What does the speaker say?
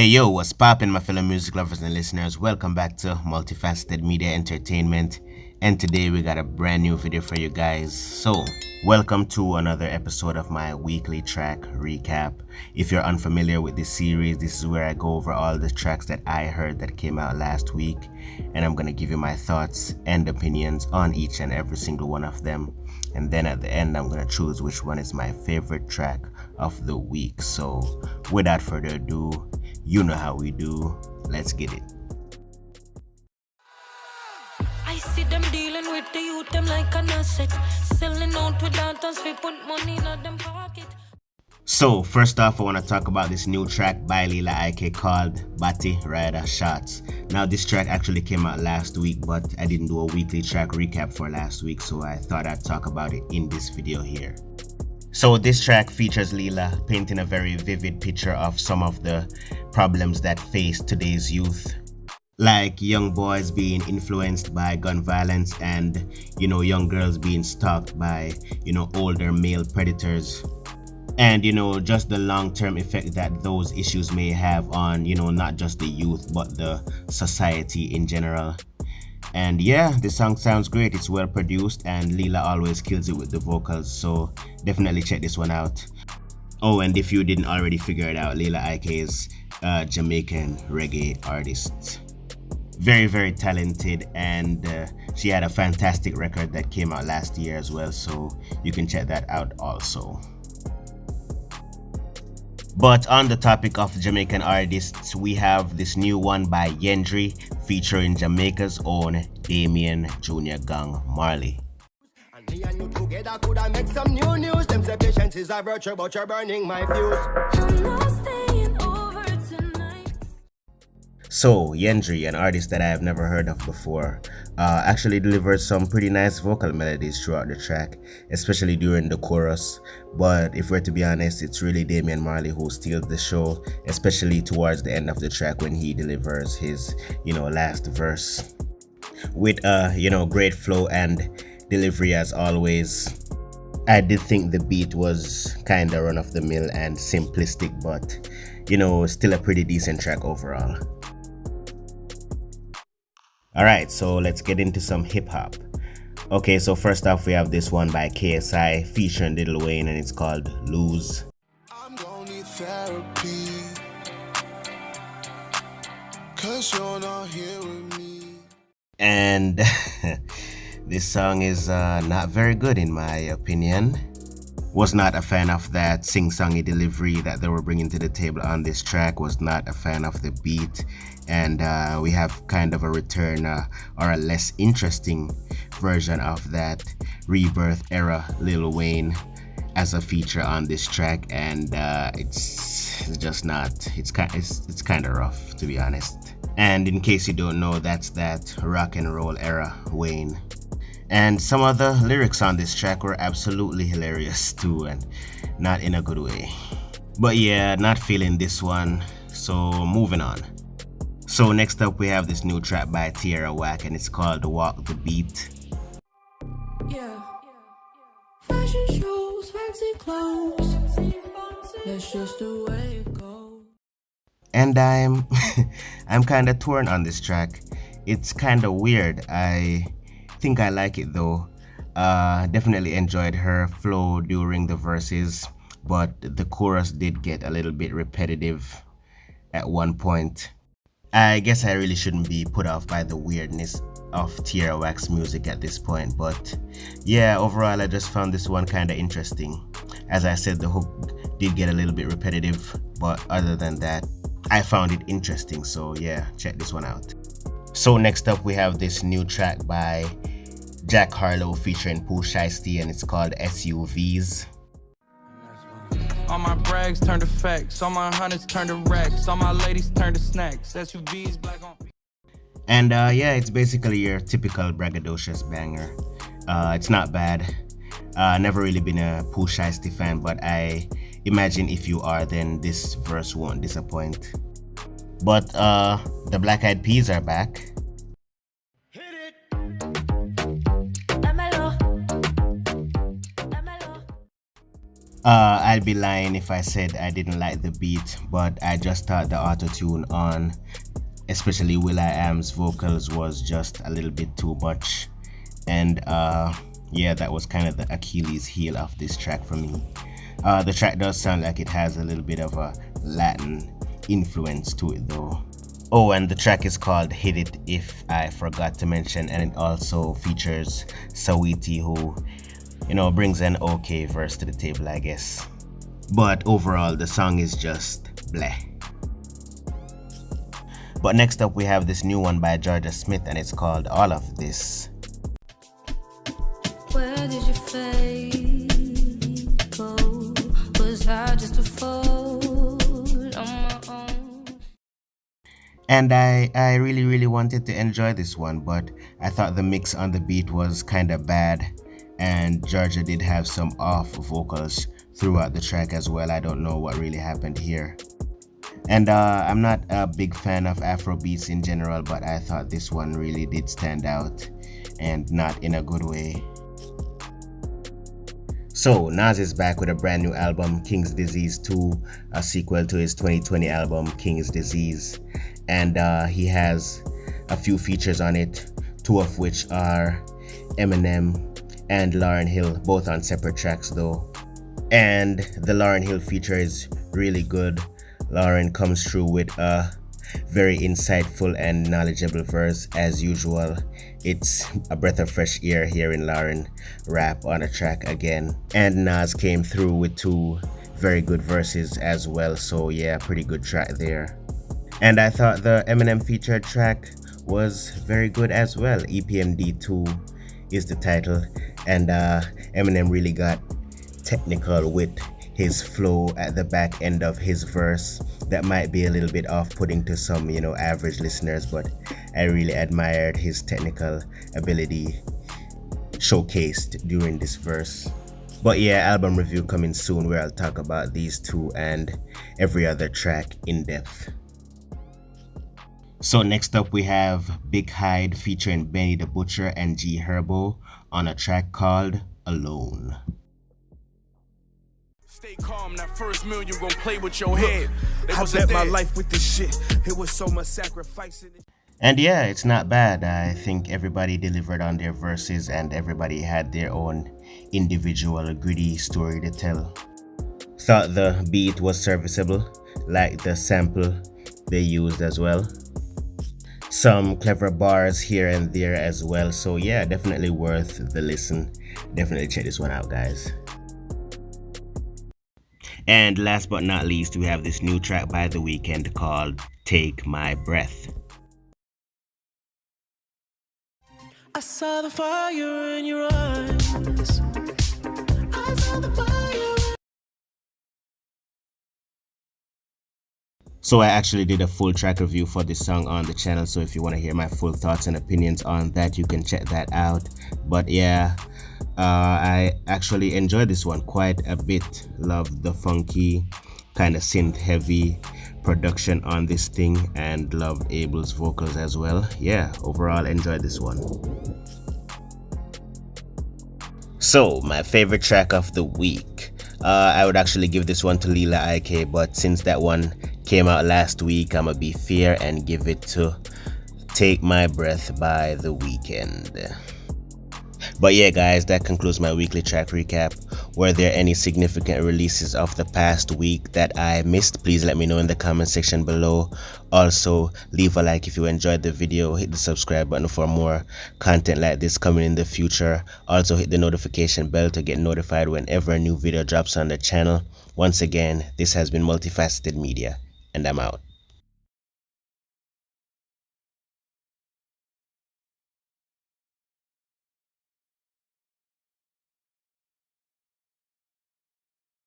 Hey yo, what's poppin', my fellow music lovers and listeners? Welcome back to Multifaceted Media Entertainment, and today we got a brand new video for you guys. So, welcome to another episode of my weekly track recap. If you're unfamiliar with this series, this is where I go over all the tracks that I heard that came out last week, and I'm gonna give you my thoughts and opinions on each and every single one of them. And then at the end, I'm gonna choose which one is my favorite track of the week. So, without further ado, you know how we do. Let's get it. I see them dealing with the youth, them like an asset. Selling out with daughters, we put money in them pocket. So, first off, I want to talk about this new track by Lila called Batty Rider Shots. Now, this track actually came out last week, but I didn't do a weekly track recap for last week, so I thought I'd talk about it in this video here. So this track features Lila painting a very vivid picture of some of the problems that face today's youth, like young boys being influenced by gun violence and, young girls being stalked by, older male predators. And, just the long-term effect that those issues may have on, not just the youth, but the society in general. And yeah, the song sounds great. It's well produced and Lila always kills it with the vocals, so definitely check this one out. Oh, and if you didn't already figure it out, Lila is a Jamaican reggae artist. Very, very talented, and she had a fantastic record that came out last year as well, so you can check that out also. But on the topic of Jamaican artists, we have this new one by Yendry featuring Jamaica's own Damian Jr. Gang Marley. Me and you together could I make some new news. Them say patience is a virtue, but you're burning my fuse. I'm not staying over tonight. So, Yendry, an artist that I have never heard of before, actually delivered some pretty nice vocal melodies throughout the track, especially during the chorus. But if we're to be honest, it's really Damian Marley who steals the show, especially towards the end of the track when he delivers his, last verse. With great flow and delivery as always. I did think the beat was kinda run of the mill and simplistic, but still a pretty decent track overall. Alright, so let's get into some hip hop. Okay, so first off we have this one by KSI featuring Lil Wayne and it's called Lose. I'm gonna need therapy, 'cause you're not here with me. And this song is not very good in my opinion. Was not a fan of that sing-songy delivery that they were bringing to the table on this track. Was not a fan of the beat, and we have kind of a return or a less interesting version of that rebirth era Lil Wayne as a feature on this track, and it's just not. It's kind of rough, to be honest. And in case you don't know, that's that rock and roll era Wayne. And some of the lyrics on this track were absolutely hilarious too, and not in a good way. But yeah, not feeling this one, so moving on. So next up we have this new track by Tierra and it's called Walk the Beat. Yeah. Fashion shows, fancy clothes. That's just the way it goes. And I'm I'm kinda torn on this track. It's kinda weird. I think I like it though. Definitely enjoyed her flow during the verses, but the chorus did get a little bit repetitive at one point. I guess I really shouldn't be put off by the weirdness of Tierra music at this point, but yeah, overall I just found this one kind of interesting. As I said, the hook did get a little bit repetitive, but other than that, I found it interesting, so yeah, check this one out. So next up we have this new track by Harlow featuring Pooh, Sheisty, and it's called SUVs. All my brags turn to facts, all my hunters turn to racks, all my ladies turn to snacks. SUVs black on. And yeah, it's basically your typical braggadocious banger. It's not bad. Never really been a Pooh Sheisty fan, but I imagine if you are, then this verse won't disappoint. But the Black Eyed Peas are back. I'd be lying if I said I didn't like the beat, but I just thought the auto-tune on especially will.i.am's vocals was just a little bit too much, and yeah, that was kind of the Achilles heel of this track for me. The track does sound like it has a little bit of a Latin influence to it though. Oh, and the track is called Hit It, if I forgot to mention, and it also features Saweete, who, you know, brings an okay verse to the table, I guess. But overall, the song is just bleh. But next up, we have this new one by Jorja Smith, and it's called All of This. Where did your fate go? Was I just a fool on my own? And I really wanted to enjoy this one, but I thought the mix on the beat was kind of bad, and Jorja did have some off vocals throughout the track as well. I don't know what really happened here. And I'm not a big fan of Afro beats in general, but I thought this one really did stand out, and not in a good way. So Nas is back with a brand new album, King's Disease 2, a sequel to his 2020 album King's Disease, and he has a few features on it, two of which are Eminem and Lauryn Hill, both on separate tracks though. And the Lauryn Hill feature is really good. Lauryn comes through with a very insightful and knowledgeable verse as usual. It's a breath of fresh air hearing Lauryn rap on a track again. And Nas came through with two very good verses as well, so yeah, pretty good track there. And I thought the Eminem featured track was very good as well. EPMD 2 is the title, and Eminem really got technical with his flow at the back end of his verse. That might be a little bit off-putting to some, you know, average listeners, but I really admired his technical ability showcased during this verse. But yeah, album review coming soon where I'll talk about these two and every other track in depth. So next up we have Big Hyde featuring Benny the Butcher and G Herbo on a track called Alone. Stay calm, that first million gon' play with your head. I bet my life with this shit. It was so much sacrifice in it. And yeah, it's not bad. I think everybody delivered on their verses and everybody had their own individual gritty story to tell. Thought the beat was serviceable, like the sample they used as well. Some clever bars here and there as well, so yeah, definitely worth the listen. Definitely check this one out, guys. And last but not least, we have this new track by The Weeknd called Take My Breath. I saw the fire in your eyes. I saw the fire. So I actually did a full track review for this song on the channel, so if you want to hear my full thoughts and opinions on that, you can check that out. But yeah, I actually enjoyed this one quite a bit. Loved the funky kind of synth heavy production on this thing, and loved Abel's vocals as well. Yeah, overall enjoyed this one. So my favorite track of the week, I would actually give this one to Lila IK, but since that one came out last week, I'ma be fair and give it to Take My Breath by The Weeknd. But yeah guys, that concludes my weekly track recap. Were there any significant releases of the past week that I missed? Please let me know in the comment section below. Also, leave a like if you enjoyed the video, hit the subscribe button for more content like this coming in the future. Also hit the notification bell to get notified whenever a new video drops on the channel. Once again, this has been Multifaceted Media, and I'm out.